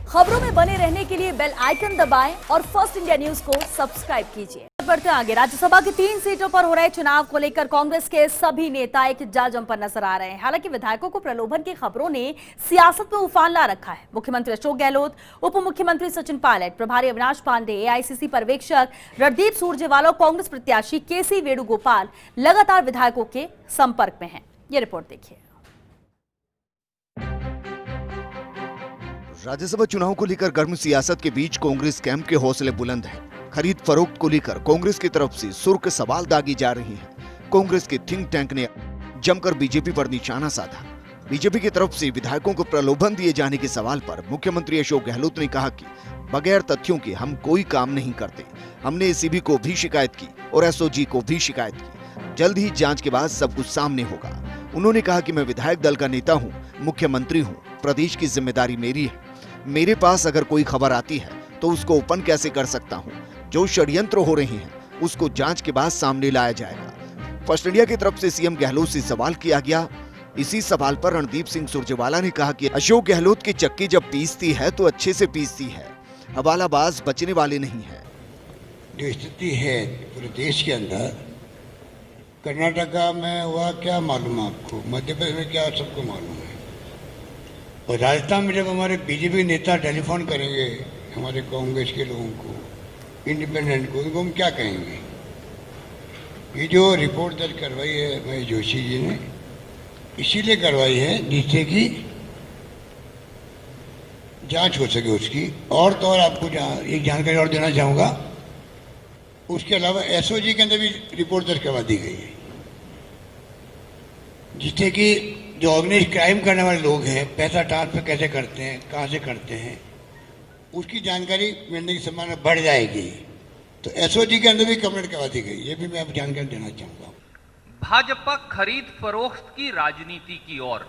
खबरों में बने रहने के लिए बेल आइकन दबाएं और फर्स्ट इंडिया न्यूज को सब्सक्राइब कीजिए। बढ़ते आगे, राज्यसभा की 3 सीटों पर हो रहे चुनाव को लेकर कांग्रेस के सभी नेता एक जाजम पर नजर आ रहे हैं। हालांकि विधायकों को प्रलोभन की खबरों ने सियासत में उफान ला रखा है। मुख्यमंत्री अशोक गहलोत, उप मुख्यमंत्री सचिन पायलट, प्रभारी अविनाश पांडे, एआईसीसी पर्यवेक्षक रणदीप सुरजेवाला और कांग्रेस प्रत्याशी केसी वेणुगोपाल लगातार विधायकों के संपर्क में हैं। ये रिपोर्ट देखिए। राज्यसभा चुनाव को लेकर गर्म सियासत के बीच कांग्रेस कैंप के हौसले बुलंद हैं। खरीद फरोख्त को लेकर कांग्रेस की तरफ से सुर्ख सवाल दागी जा रही हैं। कांग्रेस के थिंक टैंक ने जमकर बीजेपी पर निशाना साधा। बीजेपी की तरफ से विधायकों को प्रलोभन दिए जाने के सवाल पर मुख्यमंत्री अशोक गहलोत ने कहा कि बगैर तथ्यों के हम कोई काम नहीं करते। हमने एसीबी को भी शिकायत की और एसओजी को भी शिकायत की। जल्द ही जांच के बाद सब कुछ सामने होगा। उन्होंने कहा कि मैं विधायक दल का नेता हूं, मुख्यमंत्री हूं, प्रदेश की जिम्मेदारी मेरी है। मेरे पास अगर कोई खबर आती है तो उसको ओपन कैसे कर सकता हूं। जो षड्यंत्र हो रहे हैं उसको जांच के बाद सामने लाया जाएगा। फर्स्ट इंडिया की तरफ से सीएम गहलोत से सवाल किया गया। इसी सवाल पर रणदीप सिंह सुरजेवाला ने कहा कि अशोक गहलोत की चक्की जब पीसती है तो अच्छे से पीसती है, हवालाबाज बचने वाले नहीं है। जो स्थिति है पूरे देश के अंदर, कर्नाटका में हुआ क्या मालूम आपको, मध्य प्रदेश में क्या सबको मालूम है। और राजस्थान में जब हमारे बीजेपी नेता टेलीफोन करेंगे हमारे कांग्रेस के लोगों को, इंडिपेंडेंट को, उनको हम क्या कहेंगे। ये जो रिपोर्ट दर्ज करवाई है महेश जोशी जी ने, इसीलिए करवाई है जिससे कि जांच हो सके उसकी। और तो और आपको एक जानकारी और देना चाहूँगा, उसके अलावा एसओजी के अंदर भी रिपोर्ट दर्ज करवा दी गई है, जिससे कि जो ऑर्गेनाइज क्राइम करने वाले लोग हैं पैसा ट्रांसफर कैसे करते हैं, कहाँ से करते हैं, उसकी जानकारी मिलने की संभावना बढ़ जाएगी। तो एसओजी के अंदर भी कंप्लेंट करवा दी गई, ये भी मैं आपको जानकारी देना चाहूँगा। भाजपा खरीद फरोख्त की राजनीति की ओर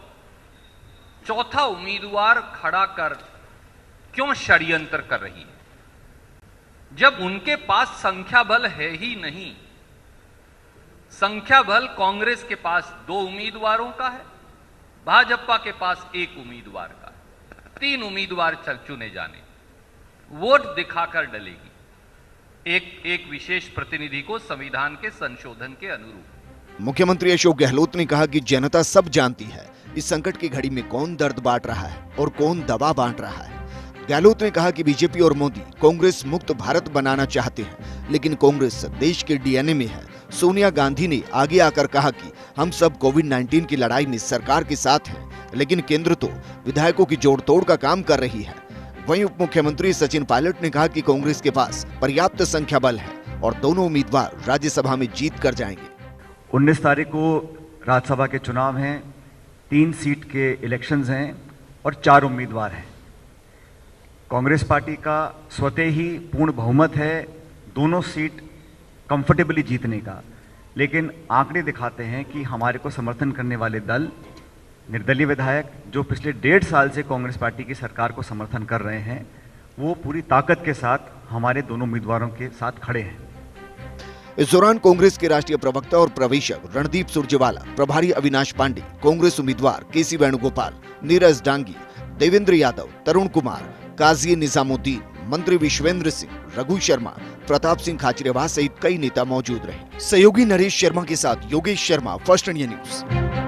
चौथा उम्मीदवार खड़ा कर क्यों षड्यंत्र कर रही है, जब उनके पास संख्या बल है ही नहीं। संख्या बल कांग्रेस के पास 2 उम्मीदवारों का है, भाजपा के पास 1 उम्मीदवार का है। 3 उम्मीदवार चुने जाने, वोट दिखाकर डलेगी एक विशेष प्रतिनिधि को संविधान के संशोधन के अनुरूप। मुख्यमंत्री अशोक गहलोत ने कहा कि जनता सब जानती है इस संकट की घड़ी में कौन दर्द बांट रहा है और कौन दवा बांट रहा है। गहलोत ने कहा कि बीजेपी और मोदी कांग्रेस मुक्त भारत बनाना चाहते हैं, लेकिन कांग्रेस देश के डीएनए में है। सोनिया गांधी ने आगे आकर कहा कि हम सब कोविड-19 की लड़ाई में सरकार के साथ हैं, लेकिन केंद्र तो विधायकों की जोड़ तोड़ का काम कर रही है। वहीं उप मुख्यमंत्री सचिन पायलट ने कहा कि कांग्रेस के पास पर्याप्त संख्या बल है और दोनों उम्मीदवार राज्यसभा में जीत कर जाएंगे। 19 तारीख को राज्यसभा के चुनाव हैं, 3 सीट के इलेक्शंस हैं और 4 उम्मीदवार हैं। कांग्रेस पार्टी का स्वतः ही पूर्ण बहुमत है दोनों सीट कंफर्टेबली जीतने का, लेकिन आंकड़े दिखाते हैं कि हमारे को समर्थन करने वाले दल, निर्दलीय विधायक जो पिछले 1.5 साल से कांग्रेस पार्टी की सरकार को समर्थन कर रहे हैं, वो पूरी ताकत के साथ हमारे दोनों उम्मीदवारों के साथ खड़े हैं। इस दौरान कांग्रेस के राष्ट्रीय प्रवक्ता और प्रवेशक रणदीप सुरजेवाला, प्रभारी अविनाश पांडे, कांग्रेस उम्मीदवार केसी वेणुगोपाल, नीरज डांगी, देवेंद्र यादव, तरुण कुमार, काजी निजामुद्दीन, मंत्री विश्वेंद्र सिंह, रघु शर्मा, प्रताप सिंह खाचरियावास सहित कई नेता मौजूद रहे। सहयोगी नरेश शर्मा के साथ Yogesh Sharma, first India news.